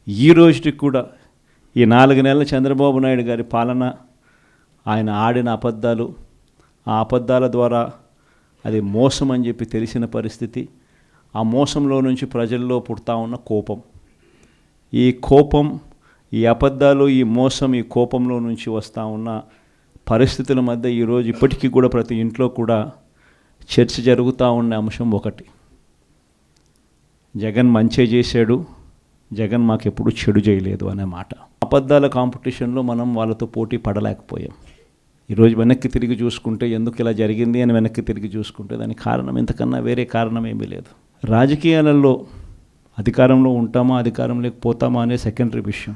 ఈ రోజుకి కూడా ఈ 4 నెలల చంద్రబాబు నాయుడు గారి పాలన, ఆయన ఆడిన అబద్ధాలు, ఆ అబద్ధాల ద్వారా అది మోసం అని చెప్పి తెలిసిన పరిస్థితి, ఆ మోసంలో నుంచి ప్రజల్లో పుడతా ఉన్న కోపం, ఈ కోపం, ఈ అబద్ధాలు, ఈ మోసం, ఈ కోపంలో నుంచి వస్తూ ఉన్న పరిస్థితుల మధ్య ఈరోజు ఇప్పటికీ కూడా ప్రతి ఇంట్లో కూడా చర్చ జరుగుతూ ఉన్న అంశం ఒకటి, జగన్ మంచి చేశాడు, జగన్ మాకెప్పుడు చెడు చేయలేదు అనే మాట. అబద్ధాల కాంపిటీషన్లో మనం వాళ్ళతో పోటీ పడలేకపోయాం. ఈరోజు వెనక్కి తిరిగి చూసుకుంటే ఎందుకు ఇలా జరిగింది అని వెనక్కి తిరిగి చూసుకుంటే దానికి కారణం ఇంతకన్నా వేరే కారణం ఏమీ లేదు. రాజకీయాలలో అధికారంలో ఉంటామా, అధికారం లేకపోతామా అనే సెకండరీ విషయం,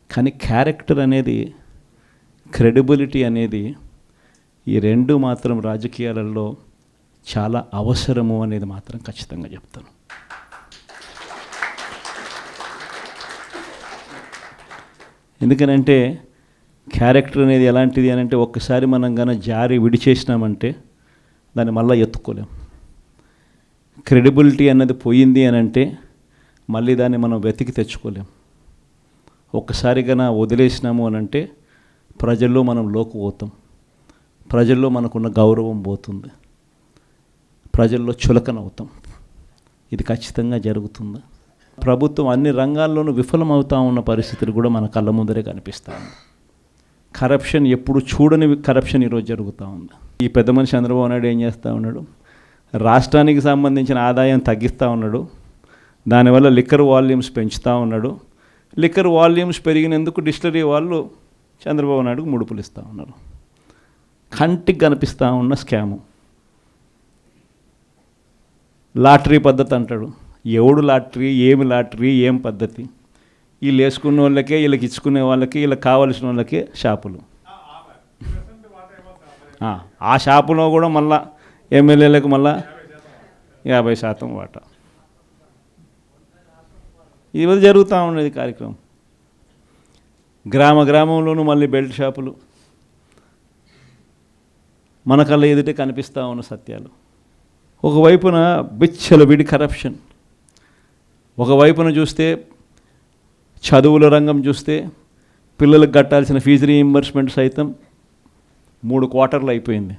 కానీ క్యారెక్టర్ అనేది, క్రెడిబిలిటీ అనేది, ఈ రెండు మాత్రం రాజకీయాలలో చాలా అవసరము అనేది మాత్రం ఖచ్చితంగా చెప్తాను. ఎందుకనంటే క్యారెక్టర్ అనేది ఎలాంటిది అని అంటే ఒక్కసారి మనం కనుక జారి విడిచేసినామంటే దాన్ని మళ్ళీ ఎత్తుకోలేం. క్రెడిబిలిటీ అన్నది పోయింది అని అంటే మళ్ళీ దాన్ని మనం వెతికి తెచ్చుకోలేం. ఒక్కసారి కనుక వదిలేసినాము అని అంటే ప్రజల్లో మనం లోకుపోతాం, ప్రజల్లో మనకున్న గౌరవం పోతుంది, ప్రజల్లో చులకనవుతాం. ఇది ఖచ్చితంగా జరుగుతుంది. ప్రభుత్వం అన్ని రంగాల్లోనూ విఫలమవుతూ ఉన్న పరిస్థితులు కూడా మన కళ్ళ ముందరే కనిపిస్తూ ఉంది. కరప్షన్, ఎప్పుడు చూడని కరప్షన్ ఈరోజు జరుగుతూ ఉంది. ఈ పెద్ద మనిషి చంద్రబాబు నాయుడు ఏం చేస్తూ ఉన్నాడు, రాష్ట్రానికి సంబంధించిన ఆదాయం తగ్గిస్తూ ఉన్నాడు, దానివల్ల లిక్కర్ వాల్యూమ్స్ పెంచుతూ ఉన్నాడు. లిక్కర్ వాల్యూమ్స్ పెరిగినందుకు డిస్టిలరీ వాళ్ళు చంద్రబాబు నాయుడుకు ముడుపులు ఇస్తూ ఉన్నారు. కంటికి కనిపిస్తూ ఉన్న స్కాము. లాటరీ పద్ధతి అంటాడు. ఎవడు లాటరీ, ఏమి లాటరీ, ఏం పద్ధతి? వీళ్ళు వేసుకున్న వాళ్ళకే, వీళ్ళకి ఇచ్చుకునే వాళ్ళకి, వీళ్ళకి కావాల్సిన వాళ్ళకి షాపులు. ఆ షాపులో కూడా మళ్ళా ఎమ్మెల్యేలకు మళ్ళా 50% వాటా. ఇది జరుగుతూ ఉండేది కార్యక్రమం. గ్రామంలోనూ మళ్ళీ బెల్ట్ షాపులు, మన కళ్ళ ఎదుటే కనిపిస్తూ ఉన్న సత్యాలు. ఒకవైపున విచ్చలవిడి కరప్షన్, ఒకవైపున చూస్తే చదువుల రంగం చూస్తే పిల్లలకు కట్టాల్సిన ఫీజు రీయింబర్స్మెంట్ సైతం 3 క్వార్టర్లు అయిపోయింది.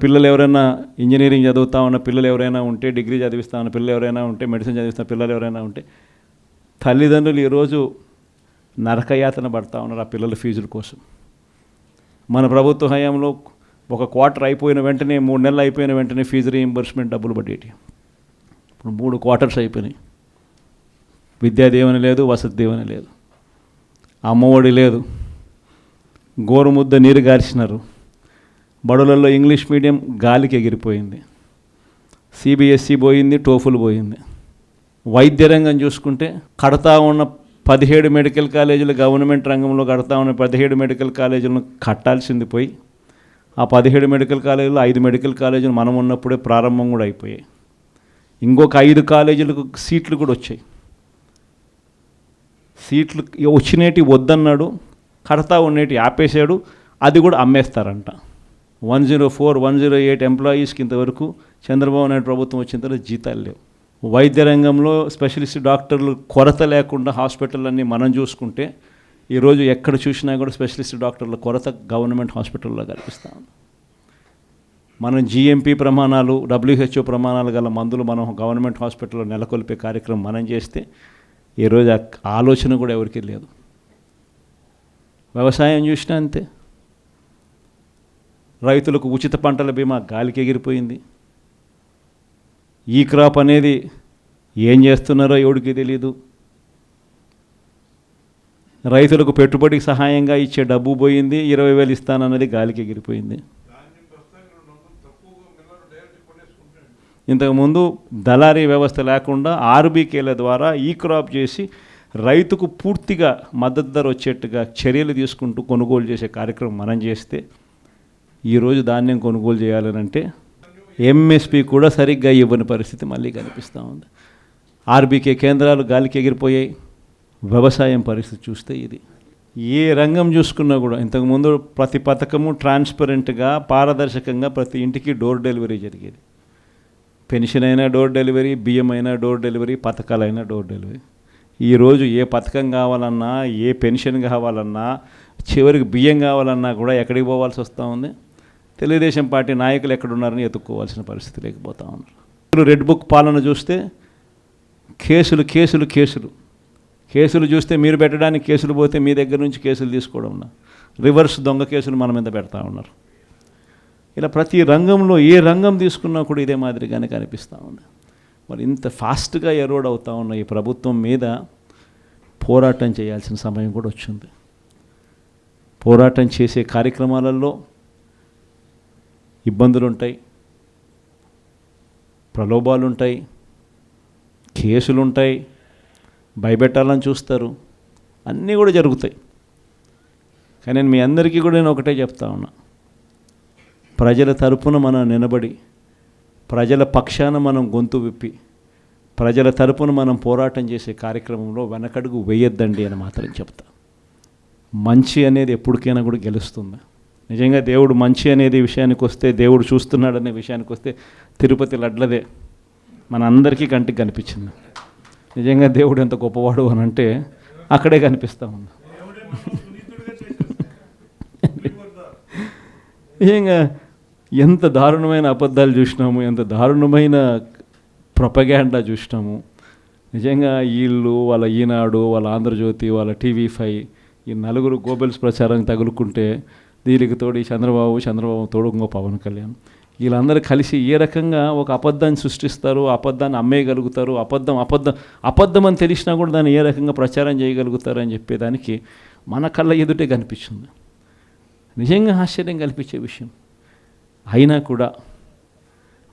పిల్లలు ఎవరైనా ఇంజనీరింగ్ చదువుతా ఉన్న పిల్లలు ఎవరైనా ఉంటే, డిగ్రీ చదివిస్తూ ఉన్న పిల్లలు ఎవరైనా ఉంటే, మెడిసిన్ చదివిస్తున్న పిల్లలు ఎవరైనా ఉంటే, తల్లిదండ్రులు ఈరోజు నరకయాతన పడతా ఉన్నారు ఆ పిల్లల ఫీజుల కోసం. మన ప్రభుత్వ హయాంలో 1 క్వార్టర్ అయిపోయిన వెంటనే, 3 నెలలు అయిపోయిన వెంటనే ఫీజు రీయింబర్స్మెంట్ డబ్బులు పడేటి. ఇప్పుడు 3 క్వార్టర్స్ అయిపోయినాయి. విద్యా దీవెన లేదు, వసతి దీవెన లేదు, అమ్మఒడి లేదు, గోరుముద్ద నీరు గార్చినారు. బడులలో ఇంగ్లీష్ మీడియం గాలికి ఎగిరిపోయింది. సిబిఎస్ఈ పోయింది, టోఫుల్ పోయింది. వైద్య రంగం చూసుకుంటే కడతా ఉన్న 17 మెడికల్ కాలేజీలు, గవర్నమెంట్ రంగంలో కడతా ఉన్న 17 మెడికల్ కాలేజీలను కట్టాల్సింది పోయి, ఆ 17 మెడికల్ కాలేజీలు 5 మెడికల్ కాలేజీలు మనం ఉన్నప్పుడే ప్రారంభం కూడా అయిపోయాయి. ఇంకొక 5 కాలేజీలకు సీట్లు కూడా వచ్చాయి. సీట్లు వచ్చినేటి వద్దన్నాడు, కడతా ఉండేటి ఆపేశాడు, అది కూడా అమ్మేస్తారంట. 104, 108 ఎంప్లాయీస్కి ఇంతవరకు చంద్రబాబు నాయుడు ప్రభుత్వం వచ్చిన తర్వాత జీతాలు లేవు. వైద్య రంగంలో స్పెషలిస్ట్ డాక్టర్లు కొరత లేకుండా హాస్పిటల్లన్నీ మనం చూసుకుంటే ఈరోజు ఎక్కడ చూసినా కూడా స్పెషలిస్ట్ డాక్టర్ల కొరత గవర్నమెంట్ హాస్పిటల్లో కనిపిస్తూ ఉంది. మనం జిఎంపీ ప్రమాణాలు, WHO ప్రమాణాలు గల మందులు మనం గవర్నమెంట్ హాస్పిటల్లో నెలకొల్పే కార్యక్రమం మనం చేస్తే ఈరోజు ఆలోచన కూడా ఎవరికీ లేదు. వ్యవసాయం చూసినా అంతే. రైతులకు ఉచిత పంటల బీమా గాలికి ఎగిరిపోయింది. ఈ క్రాప్ అనేది ఏం చేస్తున్నారో ఎవడికి తెలియదు. రైతులకు పెట్టుబడికి సహాయంగా ఇచ్చే డబ్బు పోయింది, 20,000 ఇస్తానన్నది గాలికి ఎగిరిపోయింది. ఇంతకుముందు దళారీ వ్యవస్థ లేకుండా ఆర్బీకేల ద్వారా ఈ క్రాప్ చేసి రైతుకు పూర్తిగా మద్దతు ధర వచ్చేట్టుగా చర్యలు తీసుకుంటూ కొనుగోలు చేసే కార్యక్రమం మనం చేస్తే ఈరోజు ధాన్యం కొనుగోలు చేయాలనంటే ఎంఎస్పి కూడా సరిగ్గా ఇవ్వని పరిస్థితి మళ్ళీ కనిపిస్తూ ఉంది. ఆర్బీకే కేంద్రాలు గాలికి ఎగిరిపోయాయి. వ్యవసాయం పరిస్థితి చూస్తే ఇది. ఏ రంగం చూసుకున్నా కూడా ఇంతకుముందు ప్రతి పథకము ట్రాన్స్పరెంట్గా, పారదర్శకంగా ప్రతి ఇంటికి డోర్ డెలివరీ జరిగేది. పెన్షన్ అయినా డోర్ డెలివరీ, బియ్యం అయినా డోర్ డెలివరీ, పథకాలైనా డోర్ డెలివరీ. ఈరోజు ఏ పథకం కావాలన్నా, ఏ పెన్షన్ కావాలన్నా, చివరికి బియ్యం కావాలన్నా కూడా ఎక్కడికి పోవాల్సి వస్తూ ఉంది? తెలుగుదేశం పార్టీ నాయకులు ఎక్కడున్నారని ఎత్తుక్కోవాల్సిన పరిస్థితి లేకపోతూ ఉన్నారు. రెడ్ బుక్ పాలన చూస్తే కేసులు కేసులు కేసులు కేసులు చూస్తే మీరు పెట్టడానికి కేసులు పోతే మీ దగ్గర నుంచి కేసులు తీసుకోవడం, రివర్స్ దొంగ కేసులు మన మీద పెడతా ఉన్నారు. ఇలా ప్రతి రంగంలో ఏ రంగం తీసుకున్నా కూడా ఇదే మాదిరిగానే కనిపిస్తూ ఉంది. మరి ఇంత ఫాస్ట్గా ఎరోడ్ అవుతూ ఉన్న ఈ ప్రభుత్వం మీద పోరాటం చేయాల్సిన సమయం కూడా వచ్చింది. పోరాటం చేసే కార్యక్రమాలలో ఇబ్బందులు ఉంటాయి, ప్రలోభాలు ఉంటాయి, కేసులు ఉంటాయి, భయపెట్టాలని చూస్తారు, అన్నీ కూడా జరుగుతాయి. కానీ నేను మీ అందరికీ కూడా నేను ఒకటే చెప్తా ఉన్నా, ప్రజల తరపున మనం నిలబడి, ప్రజల పక్షాన మనం గొంతు విప్పి, ప్రజల తరపున మనం పోరాటం చేసే కార్యక్రమంలో వెనకడుగు వేయొద్దండి అని మాత్రం చెప్తా. మంచి అనేది ఎప్పటికైనా కూడా గెలుస్తుంది. నిజంగా దేవుడు మంచి అనేది విషయానికి వస్తే, దేవుడు చూస్తున్నాడనే విషయానికి వస్తే తిరుపతి లడ్లదే మన అందరికీ కంటికి కనిపించింది. నిజంగా దేవుడు ఎంత గొప్పవాడు అని అంటే అక్కడే కనిపిస్తూ ఉంది. నిజంగా ఎంత దారుణమైన అబద్ధాలు చూసినాము, ఎంత దారుణమైన ప్రొపగాండా చూసినాము. నిజంగా వీళ్ళు, వాళ్ళ ఈనాడు, వాళ్ళ ఆంధ్రజ్యోతి, వాళ్ళ TV5 ఈ నలుగురు గోబెల్స్ ప్రచారం తగులుకుంటే, దీనికి తోడు చంద్రబాబు తోడు ఇంకో పవన్ కళ్యాణ్, వీళ్ళందరూ కలిసి ఏ రకంగా ఒక అబద్ధాన్ని సృష్టిస్తారు, అబద్ధాన్ని అమ్మేయగలుగుతారు, అబద్ధం అని తెలిసినా కూడా దాన్ని ఏ రకంగా ప్రచారం చేయగలుగుతారు అని చెప్పేదానికి మన కళ్ళ ఎదుటే కనిపించింది. నిజంగా ఆశ్చర్యం కల్పించే విషయం. అయినా కూడా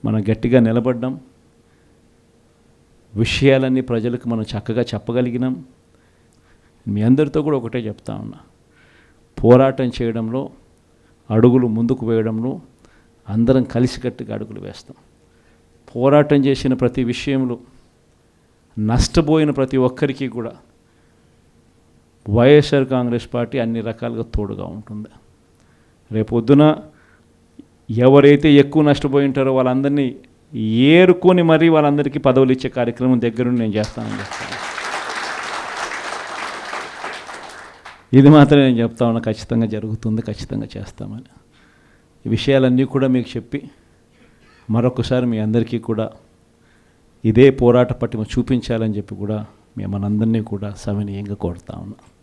మనం గట్టిగా నిలబడ్డాం, విషయాలన్నీ ప్రజలకు మనం చక్కగా చెప్పగలిగినాం. మీ అందరితో కూడా ఒకటే చెప్తా ఉన్నా, పోరాటం చేయడంలో, అడుగులు ముందుకు వేయడంలో అందరం కలిసికట్టుగా అడుగులు వేస్తాం. పోరాటం చేసిన ప్రతి విషయంలో నష్టపోయిన ప్రతి ఒక్కరికి కూడా వైఎస్ఆర్ కాంగ్రెస్ పార్టీ అన్ని రకాలుగా తోడుగా ఉంటుంది. రేపొద్దున ఎవరైతే ఎక్కువ నష్టపోయి ఉంటారో వాళ్ళందరినీ ఏరుకొని మరీ వాళ్ళందరికీ పదవులు ఇచ్చే కార్యక్రమం దగ్గరుండి నేను చేస్తానని చెప్తాను. ఇది మాత్రం నేను చెప్తా ఉన్నా, ఖచ్చితంగా జరుగుతుంది, ఖచ్చితంగా చేస్తామని. ఈ విషయాలన్నీ కూడా మీకు చెప్పి మరొకసారి మీ అందరికీ కూడా ఇదే పోరాట పటిమ చూపించాలని చెప్పి కూడా మనందరినీ కూడా సవినీయంగా కోరుతా ఉన్నా.